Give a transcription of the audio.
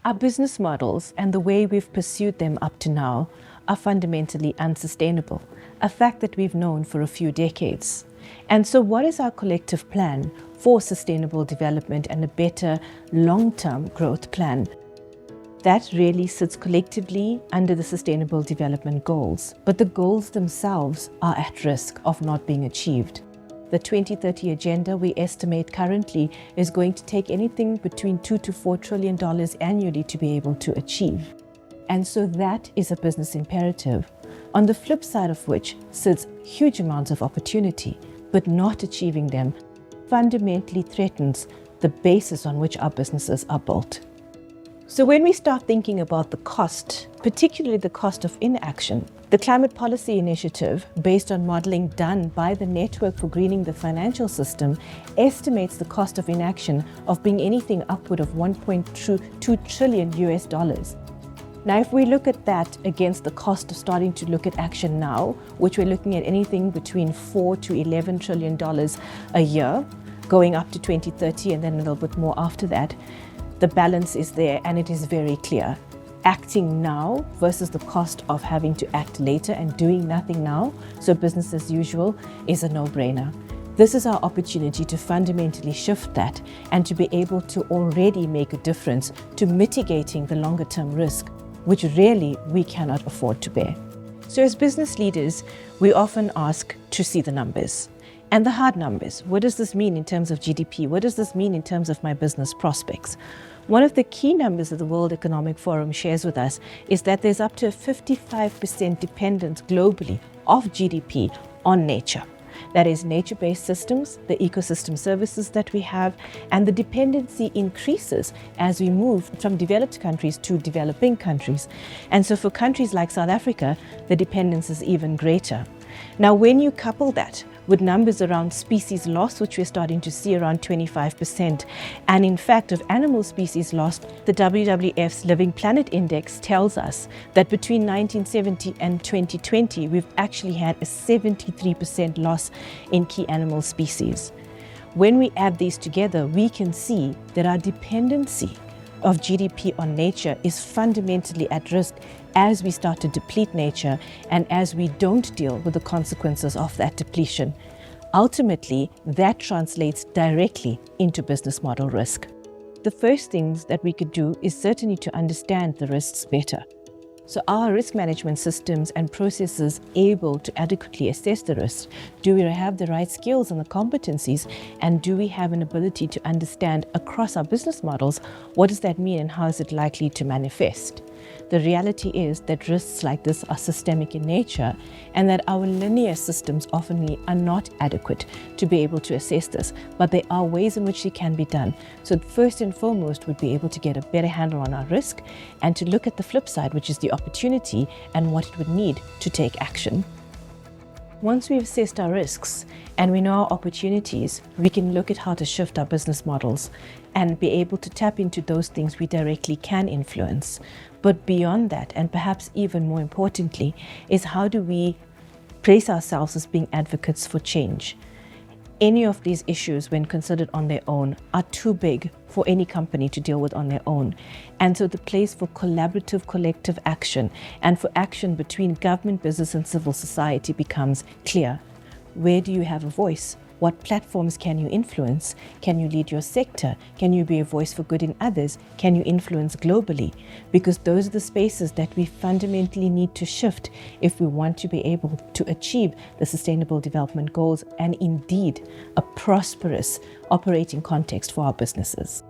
Our business models and the way we've pursued them up to now are fundamentally unsustainable, a fact that we've known for a few decades. And so what is our collective plan for sustainable development and a better long-term growth plan? That really sits collectively under the Sustainable Development Goals, but the goals themselves are at risk of not being achieved. The 2030 agenda, we estimate currently, is going to take anything between $2 to $4 trillion annually to be able to achieve. And so that is a business imperative, on the flip side of which sits huge amounts of opportunity, but not achieving them fundamentally threatens the basis on which our businesses are built. So when we start thinking about the cost, particularly the cost of inaction, the Climate Policy Initiative, based on modeling done by the Network for Greening the Financial System, estimates the cost of inaction of being anything upward of $1.2 trillion US. Now, if we look at that against the cost of starting to look at action now, which we're looking at anything between $4 to $11 trillion a year, going up to 2030 and then a little bit more after that, the balance is there and it is very clear. Acting now versus the cost of having to act later and doing nothing now, so business as usual, is a no-brainer. This is our opportunity to fundamentally shift that and to be able to already make a difference to mitigating the longer-term risk, which really we cannot afford to bear. So as business leaders, we often ask to see the numbers. And the hard numbers. What does this mean in terms of GDP? What does this mean in terms of my business prospects? One of the key numbers that the World Economic Forum shares with us is that there's up to a 55% dependence globally of GDP on nature. That is nature-based systems, the ecosystem services that we have, and the dependency increases as we move from developed countries to developing countries. And so for countries like South Africa, the dependence is even greater. Now, when you couple that with numbers around species loss, which we're starting to see around 25%, and in fact of animal species lost, the WWF's Living Planet Index tells us that between 1970 and 2020, we've actually had a 73% loss in key animal species. When we add these together, we can see that our dependency of GDP on nature is fundamentally at risk as we start to deplete nature and as we don't deal with the consequences of that depletion. Ultimately, that translates directly into business model risk. The first things that we could do is certainly to understand the risks better. So are risk management systems and processes able to adequately assess the risks? Do we have the right skills and the competencies? And do we have an ability to understand across our business models, what does that mean and how is it likely to manifest? The reality is that risks like this are systemic in nature and that our linear systems often are not adequate to be able to assess this, but there are ways in which they can be done. So first and foremost would be able to get a better handle on our risk and to look at the flip side, which is the opportunity and what it would need to take action. Once we've assessed our risks and we know our opportunities, we can look at how to shift our business models and be able to tap into those things we directly can influence. But beyond that, and perhaps even more importantly, is how do we place ourselves as being advocates for change? Any of these issues, when considered on their own, are too big for any company to deal with on their own. And so the place for collaborative, collective action and for action between government, business, and civil society becomes clear. Where do you have a voice? What platforms can you influence? Can you lead your sector? Can you be a voice for good in others? Can you influence globally? Because those are the spaces that we fundamentally need to shift if we want to be able to achieve the Sustainable Development Goals and indeed a prosperous operating context for our businesses.